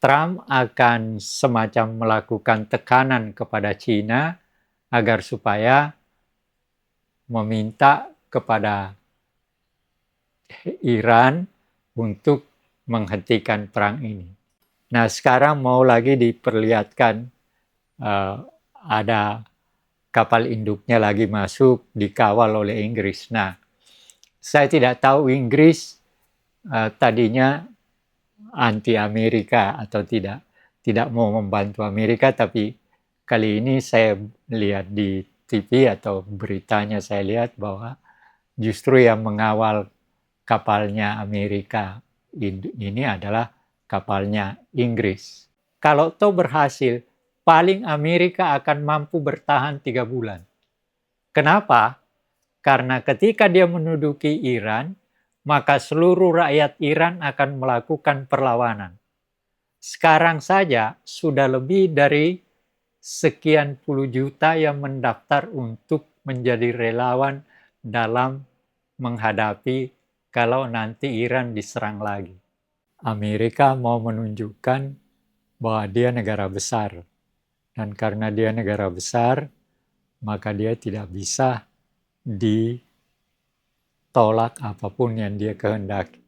Trump akan semacam melakukan tekanan kepada China agar supaya meminta kepada Iran untuk menghentikan perang ini. Nah, sekarang mau lagi diperlihatkan ada kapal induknya lagi masuk, dikawal oleh Inggris. Nah, saya tidak tahu Inggris tadinya anti Amerika atau tidak mau membantu Amerika, tapi kali ini saya lihat di TV atau beritanya saya lihat bahwa justru yang mengawal kapalnya Amerika ini adalah kapalnya Inggris. Kalau toh berhasil, paling Amerika akan mampu bertahan 3 bulan. Kenapa? Karena ketika dia menduduki Iran, maka seluruh rakyat Iran akan melakukan perlawanan. Sekarang saja sudah lebih dari sekian puluh juta yang mendaftar untuk menjadi relawan dalam menghadapi kalau nanti Iran diserang lagi. Amerika mau menunjukkan bahwa dia negara besar. Dan karena dia negara besar, maka dia tidak bisa ditolak apapun yang dia kehendaki.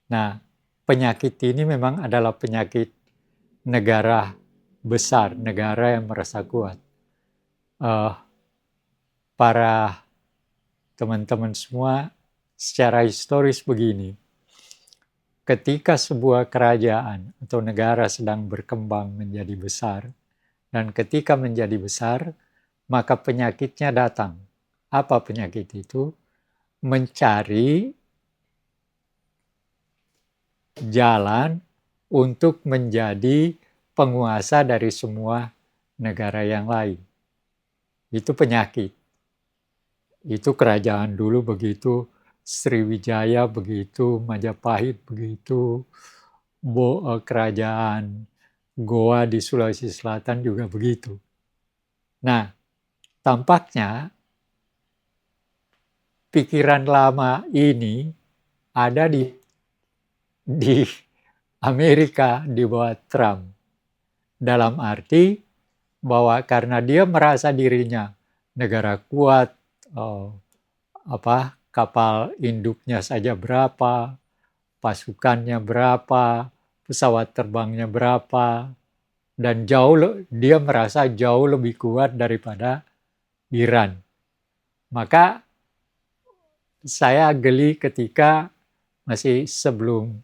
Nah, penyakit ini memang adalah penyakit negara besar, negara yang merasa kuat. Para teman-teman semua, secara historis begini, ketika sebuah kerajaan atau negara sedang berkembang menjadi besar, dan ketika menjadi besar, maka penyakitnya datang. Apa penyakit itu? Mencari jalan untuk menjadi penguasa dari semua negara yang lain. Itu penyakit. Itu kerajaan dulu begitu, Sriwijaya begitu, Majapahit begitu, kerajaan Goa di Sulawesi Selatan juga begitu. Nah, tampaknya pikiran lama ini ada di Amerika di bawah Trump. Dalam arti bahwa karena dia merasa dirinya negara kuat, kapal induknya saja berapa, pasukannya berapa, pesawat terbangnya berapa, dan dia merasa jauh lebih kuat daripada Iran. Maka saya geli ketika masih sebelum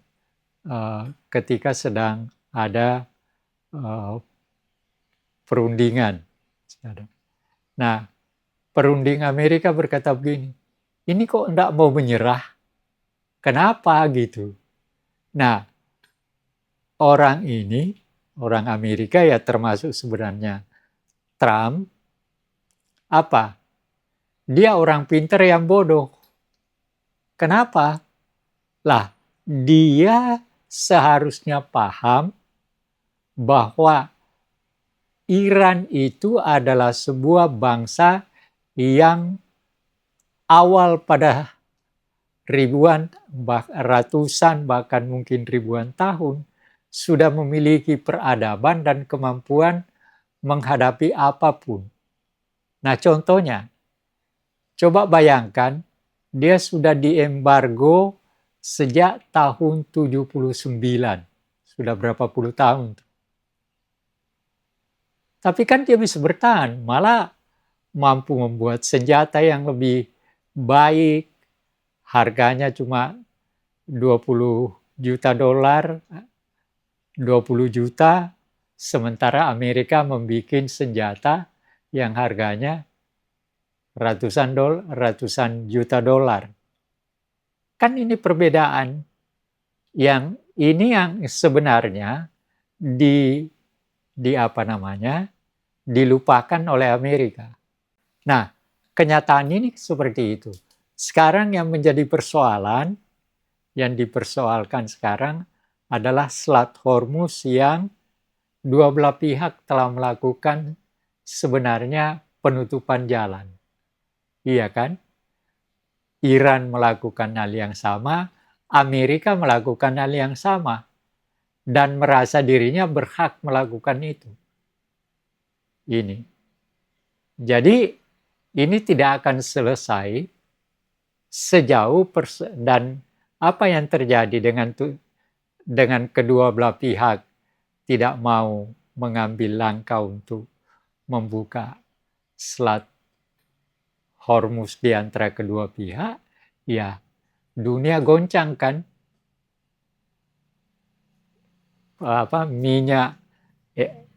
ketika sedang ada perundingan. Nah, perunding Amerika berkata begini, ini kok enggak mau menyerah? Kenapa gitu? Nah, orang Amerika ya termasuk sebenarnya Trump, apa? Dia orang pintar yang bodoh. Kenapa? Lah, dia seharusnya paham bahwa Iran itu adalah sebuah bangsa yang awal pada ratusan bahkan mungkin ribuan tahun sudah memiliki peradaban dan kemampuan menghadapi apapun. Nah, contohnya, coba bayangkan dia sudah diembargo sejak tahun 79. Sudah berapa puluh tahun. Tapi kan dia bisa bertahan, malah mampu membuat senjata yang lebih baik, harganya cuma 20 juta dolar, 20 juta, sementara Amerika membuat senjata yang harganya ratusan juta dolar. Kan ini perbedaan yang sebenarnya dilupakan oleh Amerika. Nah, kenyataan ini seperti itu. Sekarang yang menjadi persoalan, yang dipersoalkan sekarang adalah Selat Hormuz yang dua belah pihak telah melakukan sebenarnya penutupan jalan. Iya kan? Iran melakukan hal yang sama, Amerika melakukan hal yang sama. dan merasa dirinya berhak melakukan itu. Ini. Jadi ini tidak akan selesai sejauh dan apa yang terjadi dengan kedua belah pihak tidak mau mengambil langkah untuk membuka Selat Hormuz di antara kedua pihak, ya dunia goncang kan.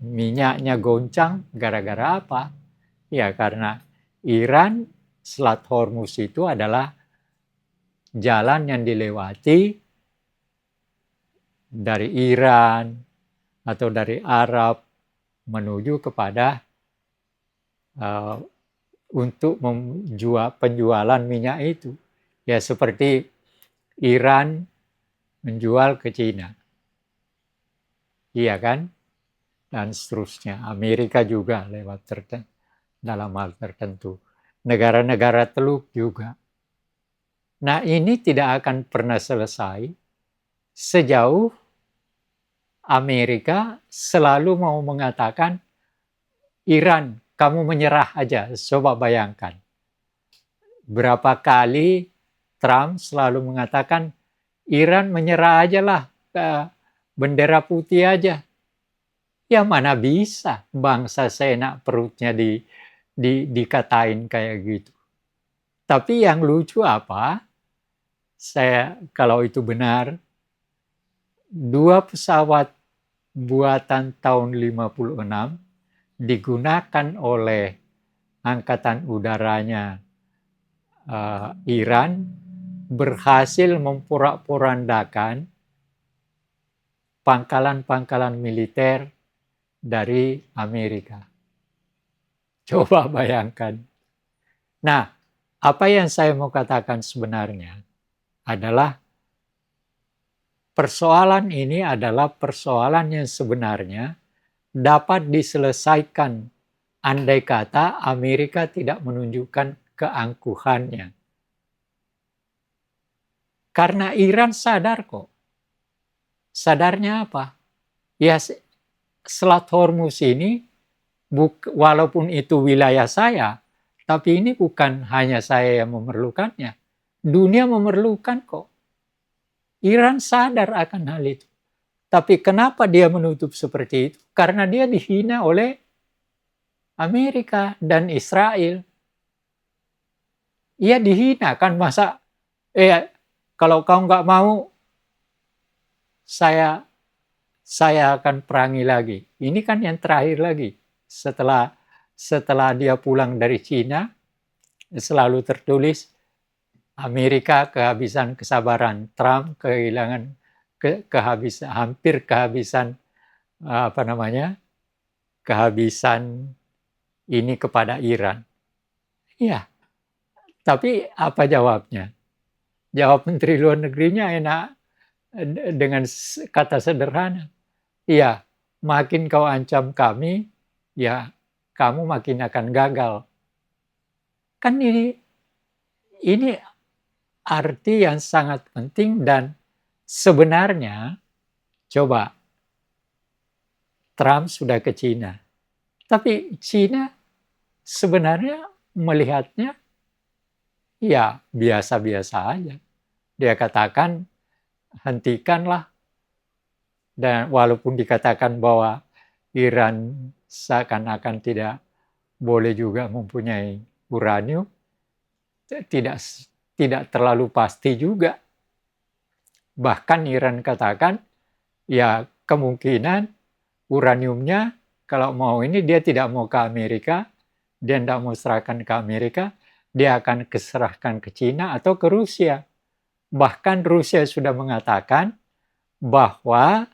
Minyaknya goncang gara-gara apa? Ya karena Iran, Selat Hormuz itu adalah jalan yang dilewati dari Iran atau dari Arab menuju kepada untuk penjualan minyak itu. Ya seperti Iran menjual ke Cina. Iya kan? Dan seterusnya. Amerika juga lewat dalam hal tertentu. Negara-negara Teluk juga. Nah ini tidak akan pernah selesai sejauh Amerika selalu mau mengatakan, Iran, kamu menyerah aja. Coba bayangkan. Berapa kali Trump selalu mengatakan, Iran menyerah aja lah, bendera putih aja. Ya mana bisa bangsa seenak perutnya dikatain kayak gitu. Tapi yang lucu apa? Kalau itu benar, 2 pesawat buatan tahun 56 digunakan oleh angkatan udaranya Iran berhasil memporak-porandakan pangkalan-pangkalan militer dari Amerika. Coba bayangkan. Nah, apa yang saya mau katakan sebenarnya adalah persoalan ini adalah persoalan yang sebenarnya dapat diselesaikan andai kata Amerika tidak menunjukkan keangkuhannya. Karena Iran sadar kok. Sadarnya apa? Ya Selat Hormuz ini walaupun itu wilayah saya, tapi ini bukan hanya saya yang memerlukannya. Dunia memerlukan kok. Iran sadar akan hal itu. Tapi kenapa dia menutup seperti itu? Karena dia dihina oleh Amerika dan Israel. Ia dihina kan, masa kalau kau nggak mau, saya akan perangi lagi. Ini kan yang terakhir lagi. Setelah dia pulang dari Cina, selalu tertulis Amerika kehabisan kesabaran, Trump hampir kehabisan kehabisan ini kepada Iran. Iya. Tapi apa jawabnya? Jawab Menteri Luar Negerinya enak dengan kata sederhana. Iya, makin kau ancam kami, ya kamu makin akan gagal. Kan ini arti yang sangat penting dan sebenarnya coba Trump sudah ke Cina. Tapi Cina sebenarnya melihatnya ya biasa-biasa aja. Dia katakan hentikanlah. Dan walaupun dikatakan bahwa Iran seakan-akan tidak boleh juga mempunyai uranium, tidak terlalu pasti juga. Bahkan Iran katakan, ya kemungkinan uraniumnya kalau mau ini dia tidak mau ke Amerika, dia tidak mau serahkan ke Amerika, dia akan serahkan ke Cina atau ke Rusia. Bahkan Rusia sudah mengatakan bahwa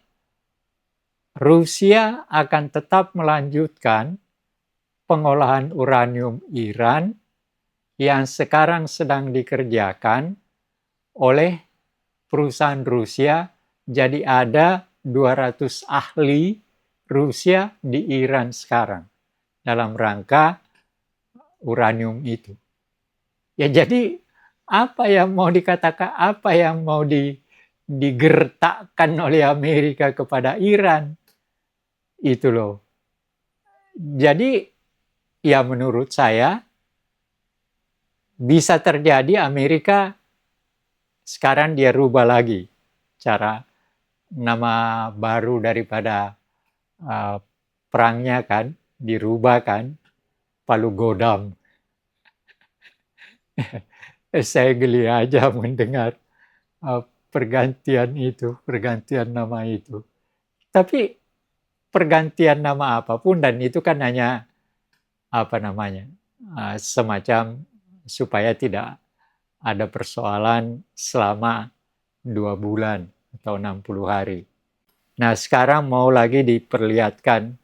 Rusia akan tetap melanjutkan pengolahan uranium Iran yang sekarang sedang dikerjakan oleh perusahaan Rusia. Jadi ada 200 ahli Rusia di Iran sekarang dalam rangka uranium itu. Ya jadi apa yang mau dikatakan, apa yang mau digertakkan oleh Amerika kepada Iran. Itu loh. Jadi ya menurut saya bisa terjadi Amerika sekarang dia rubah lagi cara nama baru daripada perangnya kan, dirubah kan, Palu Godam. Saya geli aja mendengar pergantian itu, pergantian nama itu. Tapi pergantian nama apapun dan itu kan hanya semacam supaya tidak ada persoalan selama 2 bulan atau 60 hari. Nah sekarang mau lagi diperlihatkan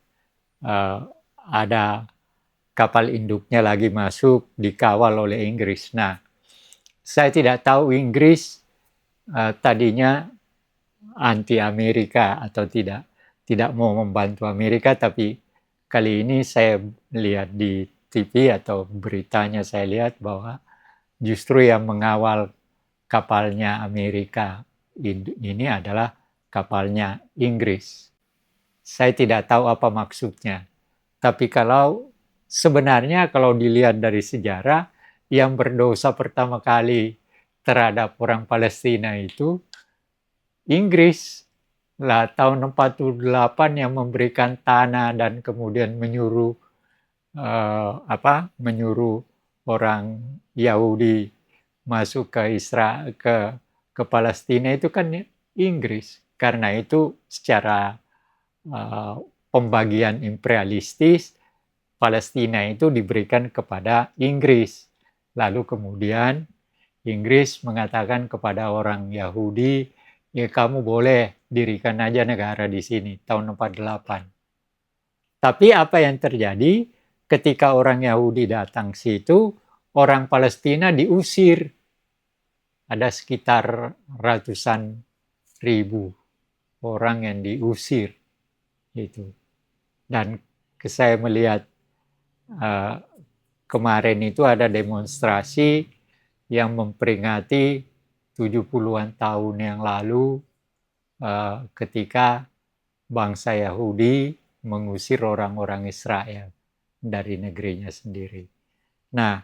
ada kapal induknya lagi masuk dikawal oleh Inggris. Nah saya tidak tahu Inggris tadinya anti Amerika atau tidak mau membantu Amerika, tapi kali ini saya lihat di TV atau beritanya saya lihat bahwa justru yang mengawal kapalnya Amerika ini adalah kapalnya Inggris. Saya tidak tahu apa maksudnya. Tapi sebenarnya kalau dilihat dari sejarah, yang berdosa pertama kali terhadap orang Palestina itu Inggris. Lah tahun 48 yang memberikan tanah dan kemudian menyuruh orang Yahudi masuk ke Israel ke Palestina itu kan Inggris. Karena itu secara pembagian imperialistis Palestina itu diberikan kepada Inggris. Lalu kemudian Inggris mengatakan kepada orang Yahudi, ya kamu boleh dirikan aja negara di sini tahun 48. Tapi apa yang terjadi ketika orang Yahudi datang situ, orang Palestina diusir. Ada sekitar ratusan ribu orang yang diusir itu. Dan saya melihat kemarin itu ada demonstrasi yang memperingati 70-an tahun yang lalu ketika bangsa Yahudi mengusir orang-orang Israel dari negerinya sendiri. Nah,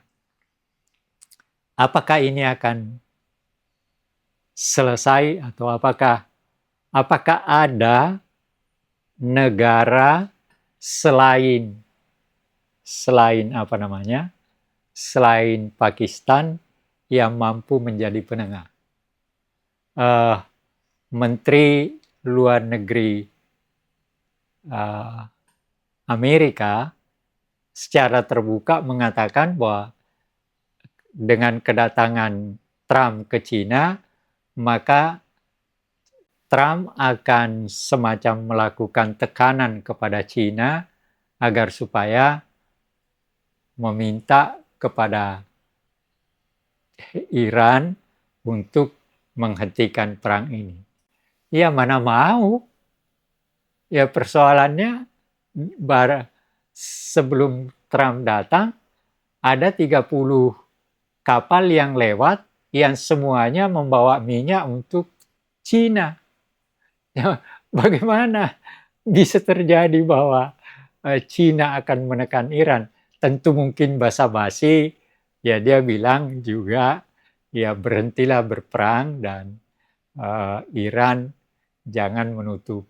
apakah ini akan selesai atau apakah ada negara selain Pakistan yang mampu menjadi penengah? Menteri Luar Negeri Amerika secara terbuka mengatakan bahwa dengan kedatangan Trump ke China, maka Trump akan semacam melakukan tekanan kepada China agar supaya meminta kepada Iran untuk menghentikan perang ini. Ya mana mau. Ya persoalannya sebelum Trump datang ada 30 kapal yang lewat yang semuanya membawa minyak untuk China. Ya, bagaimana bisa terjadi bahwa China akan menekan Iran? Tentu mungkin basa-basi, ya dia bilang juga ya berhentilah berperang dan Iran jangan menutup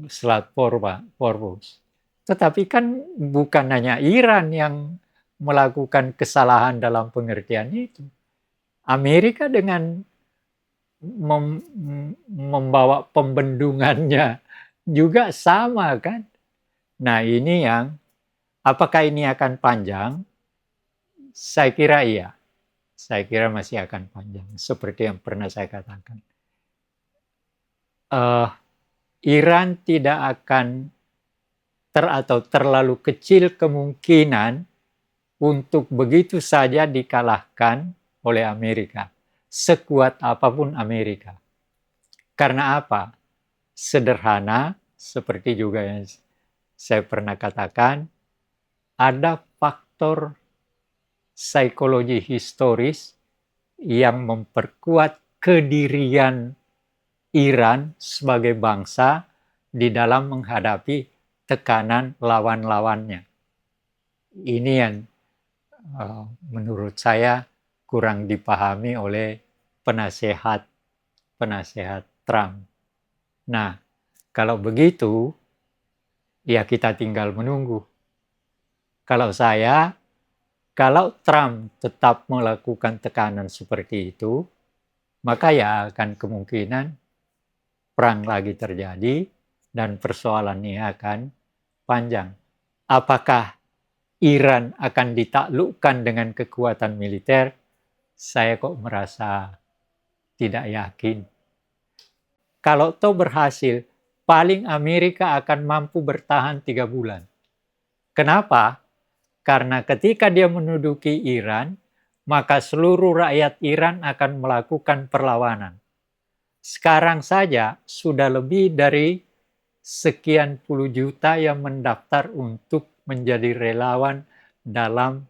Selat Hormuz. Tetapi kan bukan hanya Iran yang melakukan kesalahan dalam pengertian itu. Amerika dengan membawa pembendungannya juga sama kan. Nah ini apakah ini akan panjang? Saya kira iya. Saya kira masih akan panjang. Seperti yang pernah saya katakan. Iran tidak akan terlalu kecil kemungkinan untuk begitu saja dikalahkan oleh Amerika. Sekuat apapun Amerika. Karena apa? Sederhana, seperti juga yang saya pernah katakan, ada faktor psikologi historis yang memperkuat kedirian Iran sebagai bangsa di dalam menghadapi tekanan lawan-lawannya. Ini yang menurut saya kurang dipahami oleh penasehat Trump. Nah, kalau begitu, ya kita tinggal menunggu. Kalau Trump tetap melakukan tekanan seperti itu, maka ya akan kemungkinan perang lagi terjadi dan persoalan ini akan panjang. Apakah Iran akan ditaklukkan dengan kekuatan militer? Saya kok merasa tidak yakin. Kalau toh berhasil, paling Amerika akan mampu bertahan 3 bulan. Kenapa? Karena ketika dia menduduki Iran, maka seluruh rakyat Iran akan melakukan perlawanan. Sekarang saja sudah lebih dari sekian puluh juta yang mendaftar untuk menjadi relawan dalam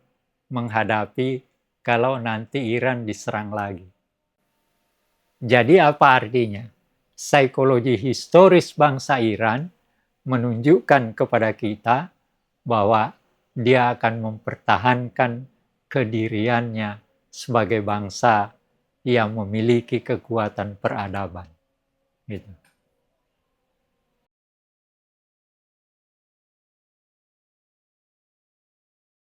menghadapi kalau nanti Iran diserang lagi. Jadi apa artinya? Psikologi historis bangsa Iran menunjukkan kepada kita bahwa dia akan mempertahankan kediriannya sebagai bangsa yang memiliki kekuatan peradaban. Gitu.